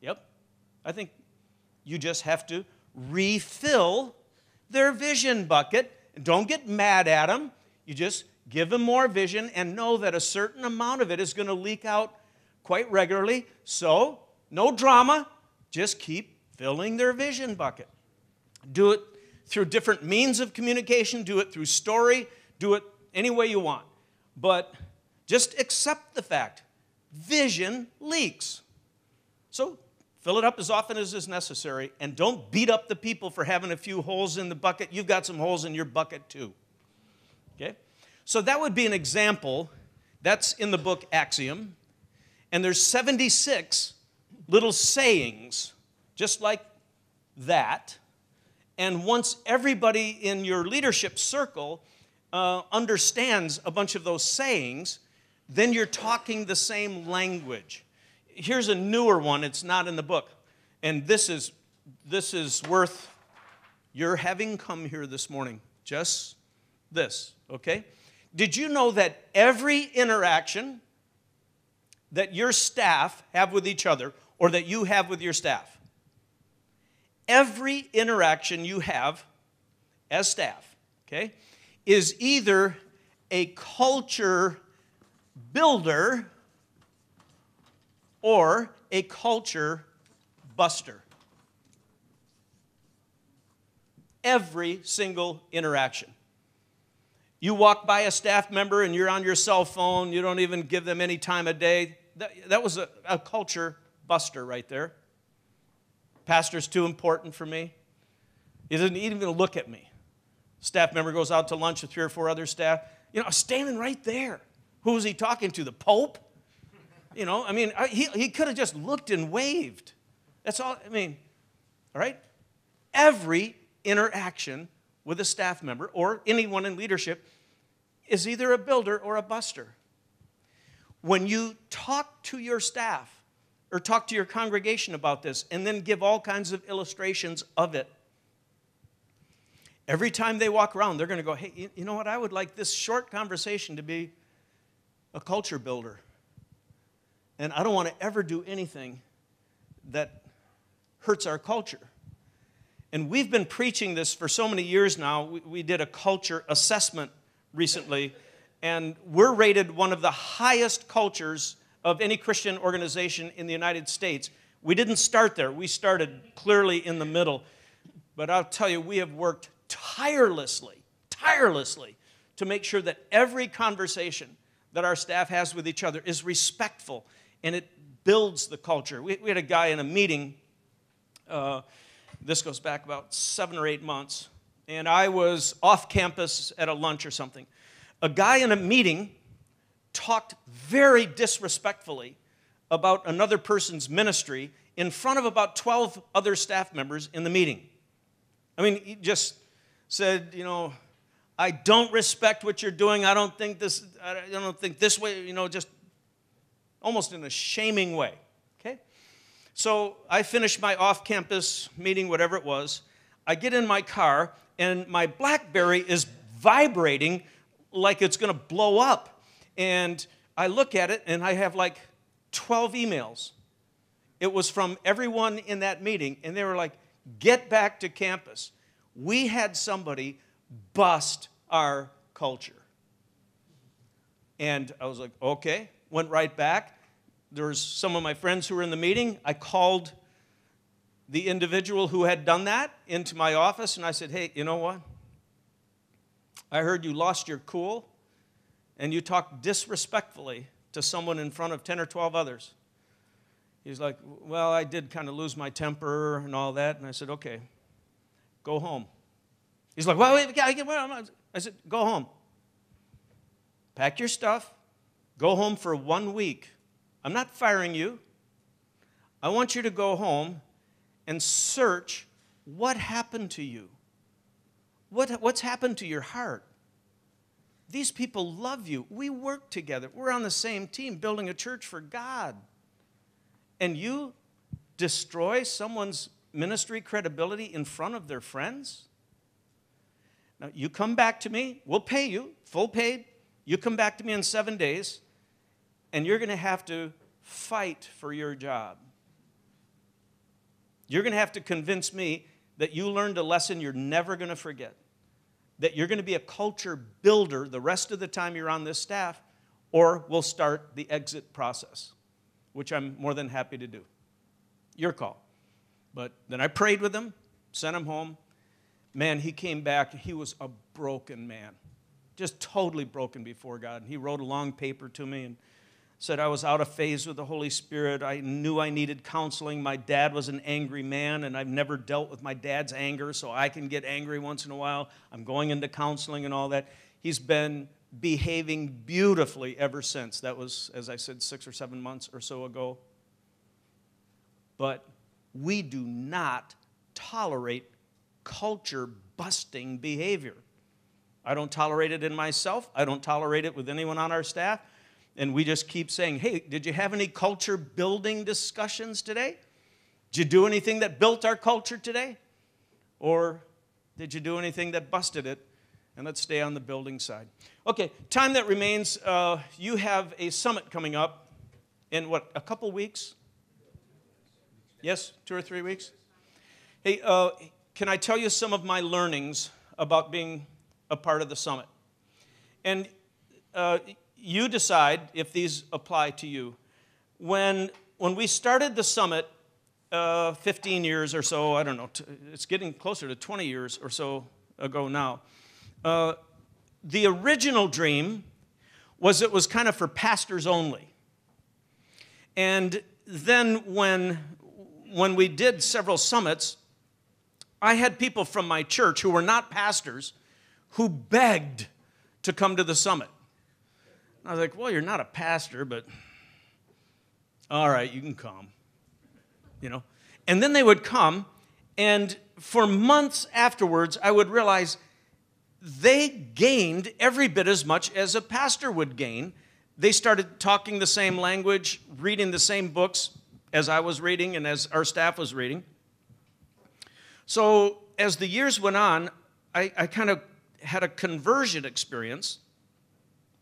Yep. I think you just have to refill their vision bucket. Don't get mad at them. You just give them more vision and know that a certain amount of it is going to leak out quite regularly. So, no drama. Just keep filling their vision bucket. Do it through different means of communication. Do it through story. Do it any way you want. But just accept the fact. Vision leaks. So, fill it up as often as is necessary, and don't beat up the people for having a few holes in the bucket. You've got some holes in your bucket too. Okay? So that would be an example. That's in the book Axiom. And there's 76 little sayings, just like that. And once everybody in your leadership circle understands a bunch of those sayings, then you're talking the same language. Here's a newer one. It's not in the book. And this is worth your having come here this morning. Just this, okay? Did you know that every interaction that your staff have with each other, or that you have with your staff, every interaction you have as staff, okay, is either a culture builder or a culture buster? Every single interaction. You walk by a staff member and you're on your cell phone, you don't even give them any time of day. That was a culture buster right there. Pastor's too important for me. He doesn't even look at me. Staff member goes out to lunch with 3 or 4 other staff. You know, standing right there. Who was he talking to? The Pope? You know, I mean, he could have just looked and waved. That's all, I mean, all right? Every interaction with a staff member or anyone in leadership is either a builder or a buster. When you talk to your staff or talk to your congregation about this and then give all kinds of illustrations of it, every time they walk around, they're going to go, hey, you know what? I would like this short conversation to be a culture builder. And I don't want to ever do anything that hurts our culture. And we've been preaching this for so many years now. We did a culture assessment recently, and we're rated one of the highest cultures of any Christian organization in the United States. We didn't start there. We started clearly in the middle. But I'll tell you, we have worked tirelessly to make sure that every conversation that our staff has with each other is respectful, and it builds the culture. We had a guy in a meeting, this goes back about 7 or 8 months, and I was off campus at a lunch or something. A guy in a meeting talked very disrespectfully about another person's ministry in front of about 12 other staff members in the meeting. I mean, he just said, you know, I don't respect what you're doing. I don't think this way, you know, just almost in a shaming way, okay? So I finished my off-campus meeting, whatever it was. I get in my car, and my BlackBerry is vibrating like it's going to blow up. And I look at it, and I have like 12 emails. It was from everyone in that meeting, and they were like, get back to campus. We had somebody bust our culture. And I was like, okay. Went right back. There was some of my friends who were in the meeting. I called the individual who had done that into my office, and I said, hey, you know what? I heard you lost your cool, and you talked disrespectfully to someone in front of 10 or 12 others. He's like, well, I did kind of lose my temper and all that. And I said, okay, go home. He's like, well, wait, I said, go home. Pack your stuff. Go home for 1 week. I'm not firing you. I want you to go home and search what happened to you. What's happened to your heart? These people love you. We work together. We're on the same team building a church for God. And you destroy someone's ministry credibility in front of their friends? Now, you come back to me. We'll pay you, full paid. You come back to me in 7 days, and you're going to have to fight for your job. You're going to have to convince me that you learned a lesson you're never going to forget, that you're going to be a culture builder the rest of the time you're on this staff, or we'll start the exit process, which I'm more than happy to do. Your call. But then I prayed with him, sent him home. Man, he came back. He was a broken man, just totally broken before God. And he wrote a long paper to me and said I was out of phase with the Holy Spirit. I knew I needed counseling. My dad was an angry man, and I've never dealt with my dad's anger, so I can get angry once in a while. I'm going into counseling and all that. He's been behaving beautifully ever since. That was, as I said, 6 or 7 months or so ago. But we do not tolerate culture-busting behavior. I don't tolerate it in myself. I don't tolerate it with anyone on our staff. And we just keep saying, hey, did you have any culture-building discussions today? Did you do anything that built our culture today? Or did you do anything that busted it? And let's stay on the building side. Okay, time that remains, you have a summit coming up in, what, a couple weeks? Yes, 2 or 3 weeks? Hey, can I tell you some of my learnings about being a part of the summit? And you decide if these apply to you. When we started the summit 15 years or so, I don't know, it's getting closer to 20 years or so ago now, the original dream was it was kind of for pastors only. And then when we did several summits, I had people from my church who were not pastors who begged to come to the summit. I was like, well, you're not a pastor, but all right, you can come, you know. And then they would come, and for months afterwards, I would realize they gained every bit as much as a pastor would gain. They started talking the same language, reading the same books as I was reading and as our staff was reading. So as the years went on, I kind of had a conversion experience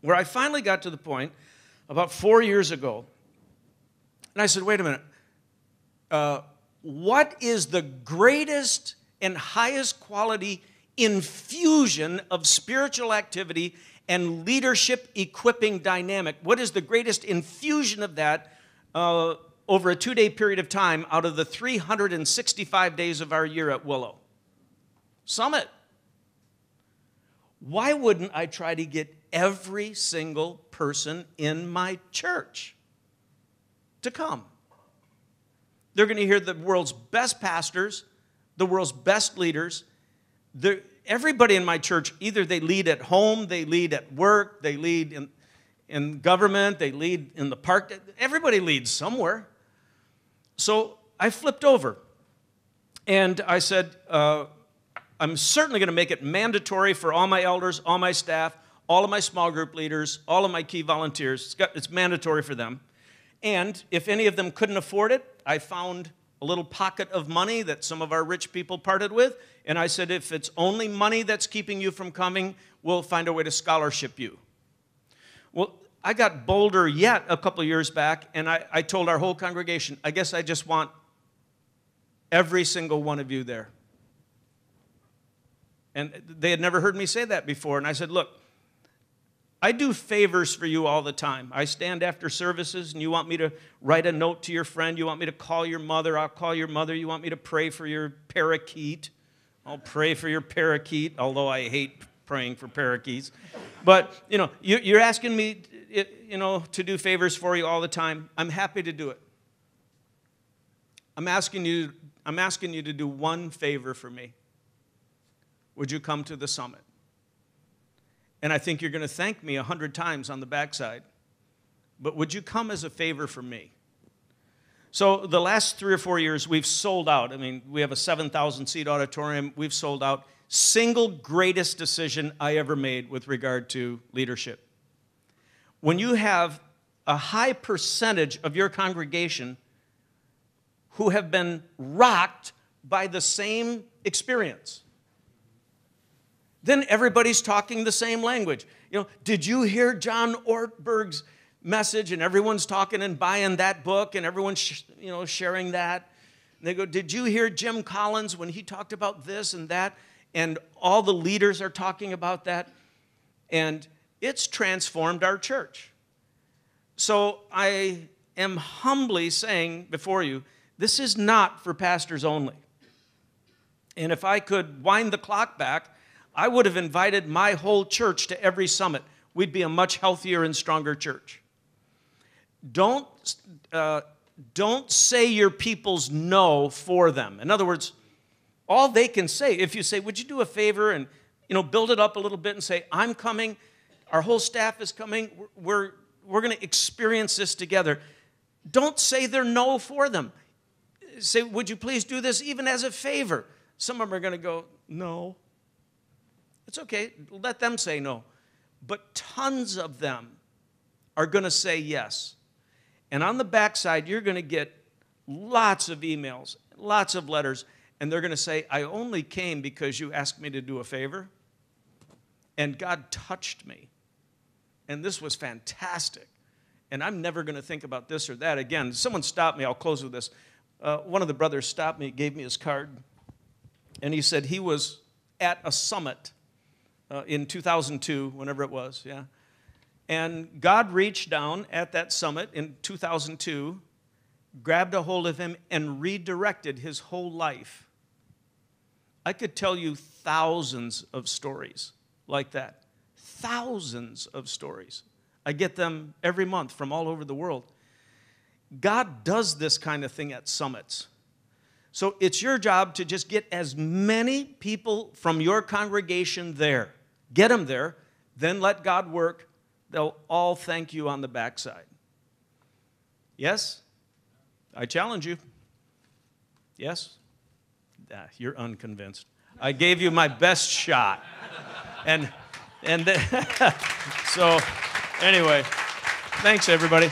where I finally got to the point about 4 years ago, and I said, wait a minute, what is the greatest and highest quality infusion of spiritual activity and leadership equipping dynamic? What is the greatest infusion of that over a 2-day period of time out of the 365 days of our year at Willow? Summit. Why wouldn't I try to get every single person in my church to come? They're going to hear the world's best pastors, the world's best leaders. Everybody in my church, either they lead at home, they lead at work, they lead in government, they lead in the park. Everybody leads somewhere. So I flipped over, and I said, I'm certainly going to make it mandatory for all my elders, all my staff, all of my small group leaders, all of my key volunteers. It's mandatory for them. And if any of them couldn't afford it, I found a little pocket of money that some of our rich people parted with, and I said, if it's only money that's keeping you from coming, we'll find a way to scholarship you. Well, I got bolder yet a couple of years back, and I told our whole congregation, I guess I just want every single one of you there. And they had never heard me say that before, and I said, look, I do favors for you all the time. I stand after services, and you want me to write a note to your friend. You want me to call your mother. I'll call your mother. You want me to pray for your parakeet. I'll pray for your parakeet, although I hate praying for parakeets. But, you know, you're asking me, you know, to do favors for you all the time. I'm happy to do it. I'm asking you to do one favor for me. Would you come to the summit? And I think you're going to thank me 100 times on the backside. But would you come as a favor for me? So the last 3 or 4 years, we've sold out. I mean, we have a 7,000-seat auditorium. We've sold out. Single greatest decision I ever made with regard to leadership. When you have a high percentage of your congregation who have been rocked by the same experience, then everybody's talking the same language. You know, did you hear John Ortberg's message? And everyone's talking and buying that book, and everyone's sharing that. And they go, did you hear Jim Collins when he talked about this and that? And all the leaders are talking about that. And it's transformed our church. So I am humbly saying before you, this is not for pastors only. And if I could wind the clock back, I would have invited my whole church to every summit. We'd be a much healthier and stronger church. Don't say your people's no for them. In other words, all they can say, if you say, would you do a favor and build it up a little bit and say, I'm coming, our whole staff is coming, we're going to experience this together. Don't say their no for them. Say, would you please do this even as a favor? Some of them are going to go, no. It's okay. Let them say no. But tons of them are going to say yes. And on the backside, you're going to get lots of emails, lots of letters, and they're going to say, I only came because you asked me to do a favor, and God touched me. And this was fantastic. And I'm never going to think about this or that again. Someone stopped me. I'll close with this. One of the brothers stopped me, gave me his card, and he said he was at a summit in 2002, whenever it was, yeah. And God reached down at that summit in 2002, grabbed a hold of him, and redirected his whole life. I could tell you thousands of stories like that. Thousands of stories. I get them every month from all over the world. God does this kind of thing at summits. So it's your job to just get as many people from your congregation there. Get them there, then let God work. They'll all thank you on the backside. Yes? I challenge you. Yes? You're unconvinced. I gave you my best shot. So anyway, thanks everybody.